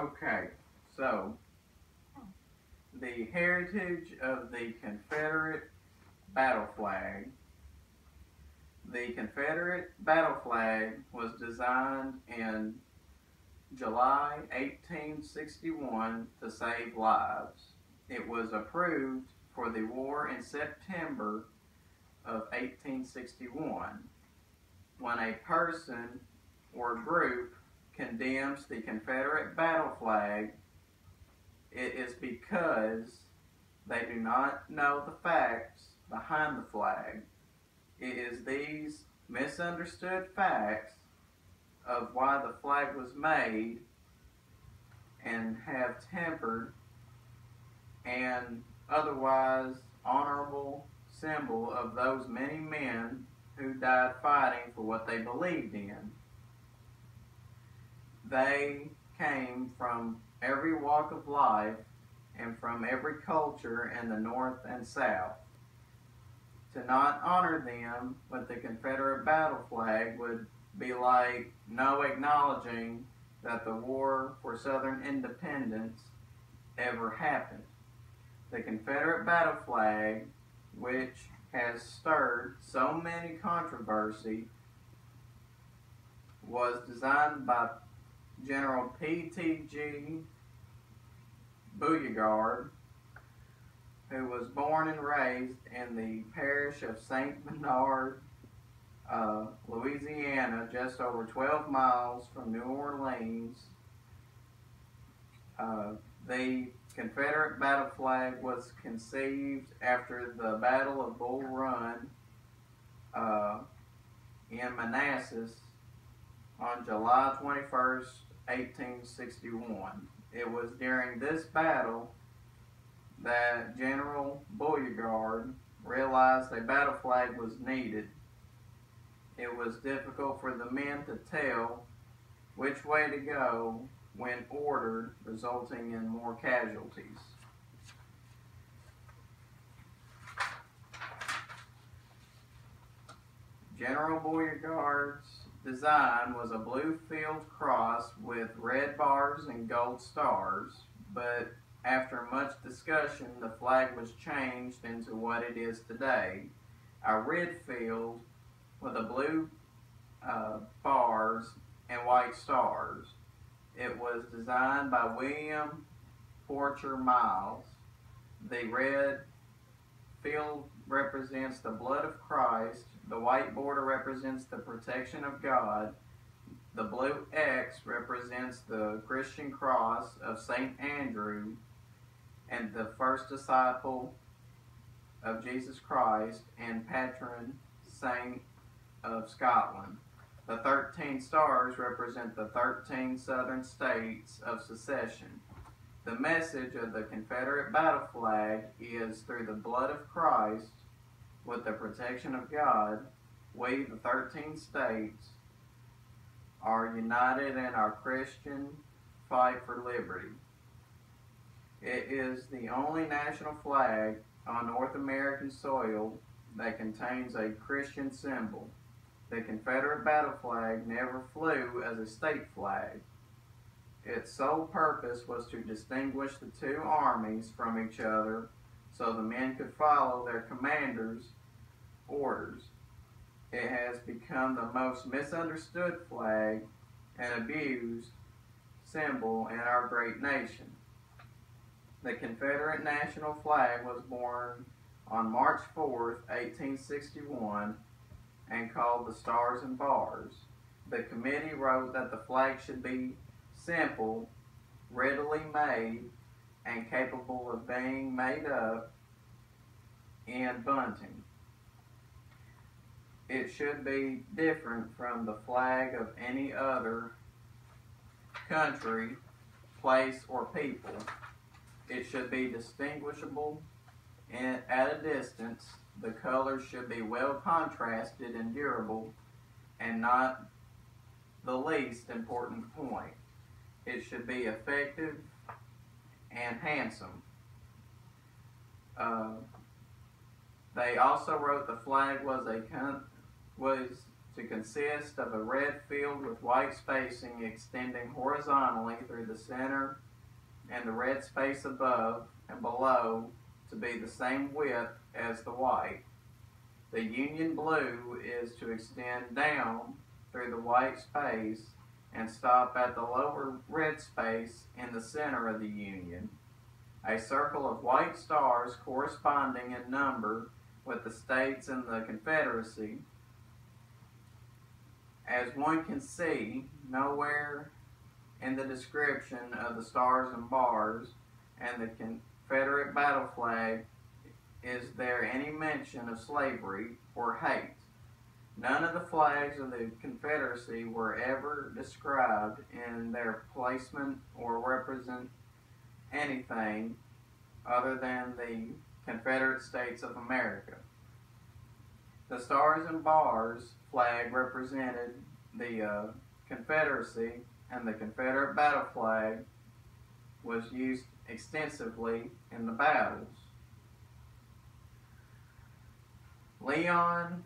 Okay, so the heritage of the Confederate battle flag. The Confederate battle flag was designed in July 1861 to save lives. It was approved for the war in September of 1861. When a person or group condemns the Confederate battle flag, it is because they do not know the facts behind the flag. It is these misunderstood facts of why the flag was made and have tempered and otherwise honorable symbol of those many men who died fighting for what they believed in. They came from every walk of life and from every culture in the North and South. To not honor them with the Confederate battle flag would be like no acknowledging that the war for Southern independence ever happened. The Confederate battle flag, which has stirred so many controversy, was designed by General P.T.G. Beauregard, who was born and raised in the parish of St. Bernard, Louisiana, just over 12 miles from New Orleans. The Confederate battle flag was conceived after the Battle of Bull Run in Manassas on July 21st, 1861. It was during this battle that General Beauregard realized a battle flag was needed. It was difficult for the men to tell which way to go when ordered, resulting in more casualties. General Beauregard's design was a blue field cross with red bars and gold stars, but after much discussion, the flag was changed into what it is today, a red field with a blue bars and white stars. It was designed by William Porcher Miles. The red field represents the blood of Christ. The white border represents the protection of God. The blue X represents the Christian cross of St. Andrew and the first disciple of Jesus Christ and patron saint of Scotland. The 13 stars represent the 13 southern states of secession. The message of the Confederate battle flag is through the blood of Christ, with the protection of God, we, the 13 states, are united in our Christian fight for liberty. It is the only national flag on North American soil that contains a Christian symbol. The Confederate battle flag never flew as a state flag. Its sole purpose was to distinguish the two armies from each other so the men could follow their commanders' orders. It has become the most misunderstood flag and abused symbol in our great nation. The Confederate national flag was born on March 4th, 1861, and called the Stars and Bars. The committee wrote that the flag should be simple, readily made, and capable of being made up in bunting. It should be different from the flag of any other country, place, or people. It should be distinguishable at a distance. The colors should be well contrasted and durable, and not the least important point. It should be effective and handsome. They also wrote the flag was to consist of a red field with white spacing extending horizontally through the center, and the red space above and below to be the same width as the white. The Union blue is to extend down through the white space and stop at the lower red space in the center of the Union. A circle of white stars corresponding in number with the states in the Confederacy. As one can see, nowhere in the description of the stars and bars and the Confederate battle flag is there any mention of slavery or hate. None of the flags of the Confederacy were ever described in their placement or represent anything other than the Confederate States of America. The stars and bars flag represented the Confederacy, and the Confederate battle flag was used extensively in the battles. Leon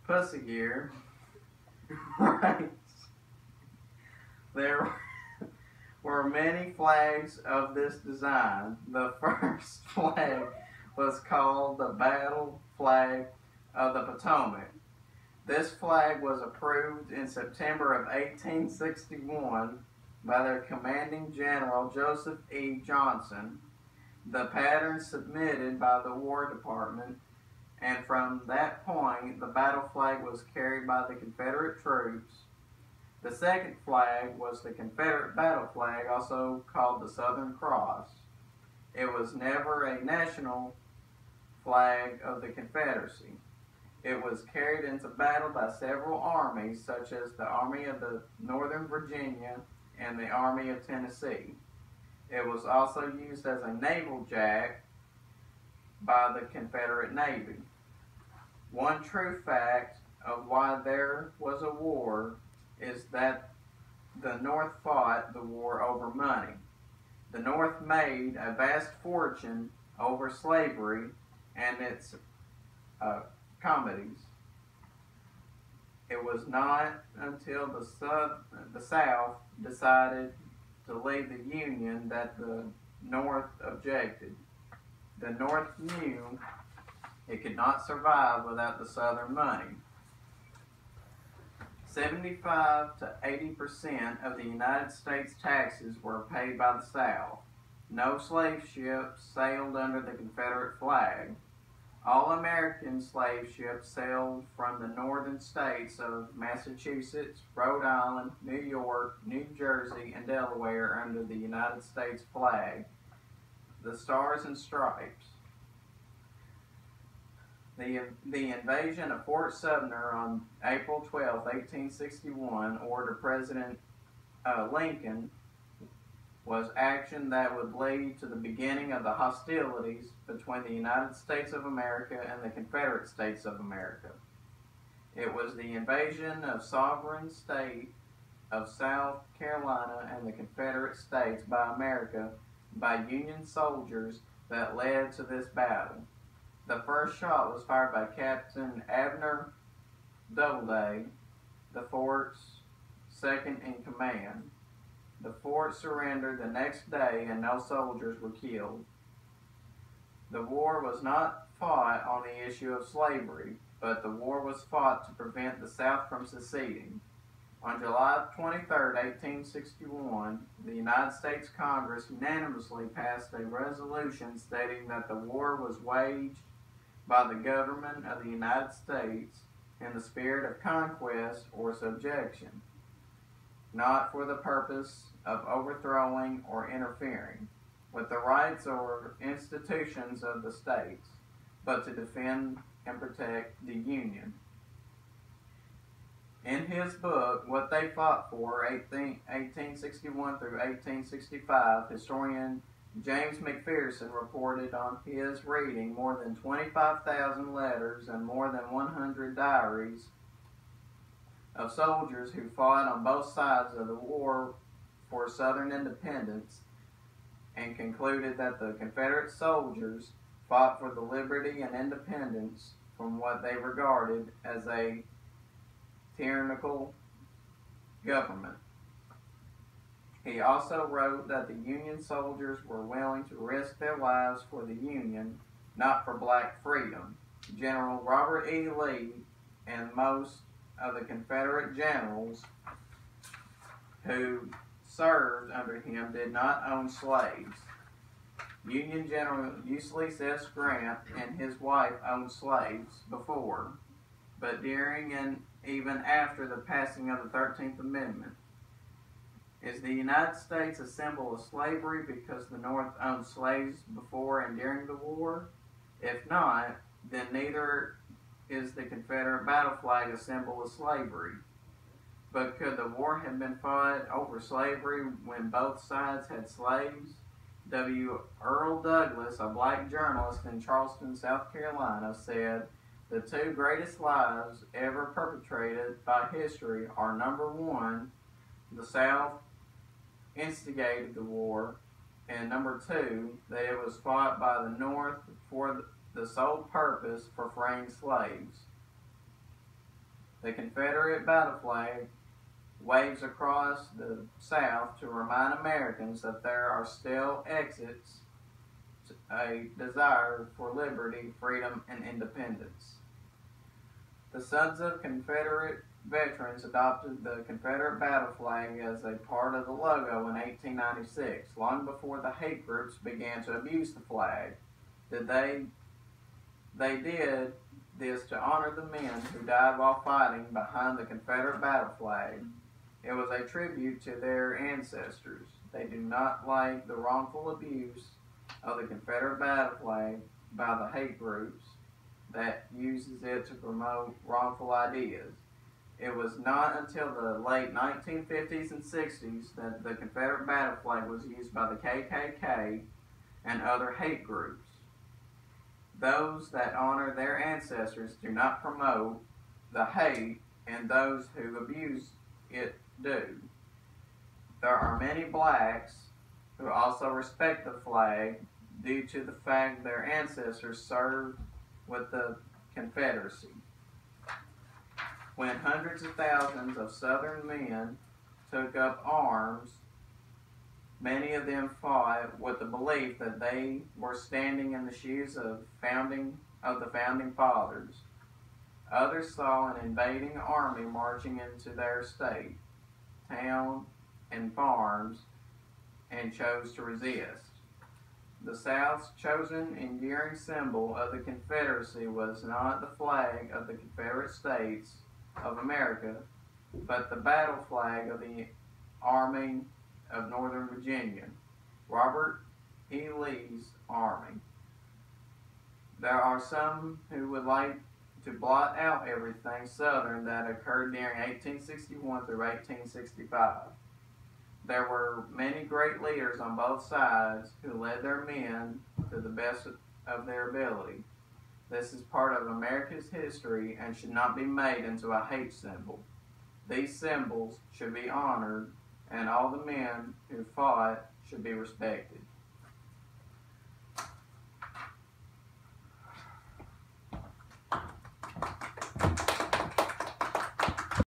Pussygear writes, there were many flags of this design. The first flag was called the Battle Flag of the Potomac. This flag was approved in September of 1861 by their commanding general, Joseph E. Johnson. The pattern submitted by the War Department, and from that point, the battle flag was carried by the Confederate troops. The second flag was the Confederate battle flag, also called the Southern Cross. It was never a national flag of the Confederacy. It was carried into battle by several armies, such as the Army of the Northern Virginia and the Army of Tennessee. It was also used as a naval jack by the Confederate Navy. One true fact of why there was a war is that the North fought the war over money. The North made a vast fortune over slavery and its comedies. It was not until the South decided to leave the Union that the North objected. The North knew it could not survive without the Southern money. 75 to 80% of the United States taxes were paid by the South. No slave ships sailed under the Confederate flag. All American slave ships sailed from the northern states of Massachusetts, Rhode Island, New York, New Jersey, and Delaware under the United States flag, the Stars and Stripes. The invasion of Fort Sumter on April 12, 1861, ordered President Lincoln, was action that would lead to the beginning of the hostilities between the United States of America and the Confederate States of America. It was the invasion of sovereign state of South Carolina and the Confederate States by America by Union soldiers that led to this battle. The first shot was fired by Captain Abner Doubleday, the fort's second in command. The fort surrendered the next day and no soldiers were killed. The war was not fought on the issue of slavery, but the war was fought to prevent the South from seceding. On July 23, 1861, the United States Congress unanimously passed a resolution stating that the war was waged by the government of the United States in the spirit of conquest or subjection, not for the purpose of overthrowing or interfering with the rights or institutions of the states, but to defend and protect the Union. In his book, What They Fought For, 1861 through 1865, historian James McPherson reported on his reading more than 25,000 letters and more than 100 diaries of soldiers who fought on both sides of the war for Southern independence. and concluded that the Confederate soldiers fought for the liberty and independence from what they regarded as a tyrannical government. He also wrote that the Union soldiers were willing to risk their lives for the Union, not for black freedom. General Robert E. Lee and most of the Confederate generals who served under him did not own slaves. Union General Ulysses S. Grant and his wife owned slaves before, but during and even after the passing of the 13th Amendment. Is the United States a symbol of slavery because the North owned slaves before and during the war? If not, then neither is the Confederate battle flag a symbol of slavery. But could the war have been fought over slavery when both sides had slaves? W. Earl Douglas, a black journalist in Charleston, South Carolina, said, "The two greatest lies ever perpetrated by history are, number one, the South instigated the war, and number two, that it was fought by the North for the sole purpose for freeing slaves." The Confederate battle flag waves across the South to remind Americans that there are still exits a desire for liberty, freedom, and independence. The sons of Confederate veterans adopted the Confederate battle flag as a part of the logo in 1896, long before the hate groups began to abuse the flag. They did this to honor the men who died while fighting behind the Confederate battle flag. It was a tribute to their ancestors. They do not like the wrongful abuse of the Confederate battle flag by the hate groups that uses it to promote wrongful ideas. It was not until the late 1950s and 60s that the Confederate battle flag was used by the KKK and other hate groups. Those that honor their ancestors do not promote the hate, and those who abuse it do. There are many blacks who also respect the flag due to the fact their ancestors served with the Confederacy. When hundreds of thousands of Southern men took up arms, many of them fought with the belief that they were standing in the shoes of the founding fathers. Others saw an invading army marching into their state, town, and farms, and chose to resist. The South's chosen enduring symbol of the Confederacy was not the flag of the Confederate States of America, but the battle flag of the Army of Northern Virginia, Robert E. Lee's Army. There are some who would like to blot out everything Southern that occurred during 1861 through 1865. There were many great leaders on both sides who led their men to the best of their ability. This is part of America's history and should not be made into a hate symbol. These symbols should be honored, and all the men who fought should be respected.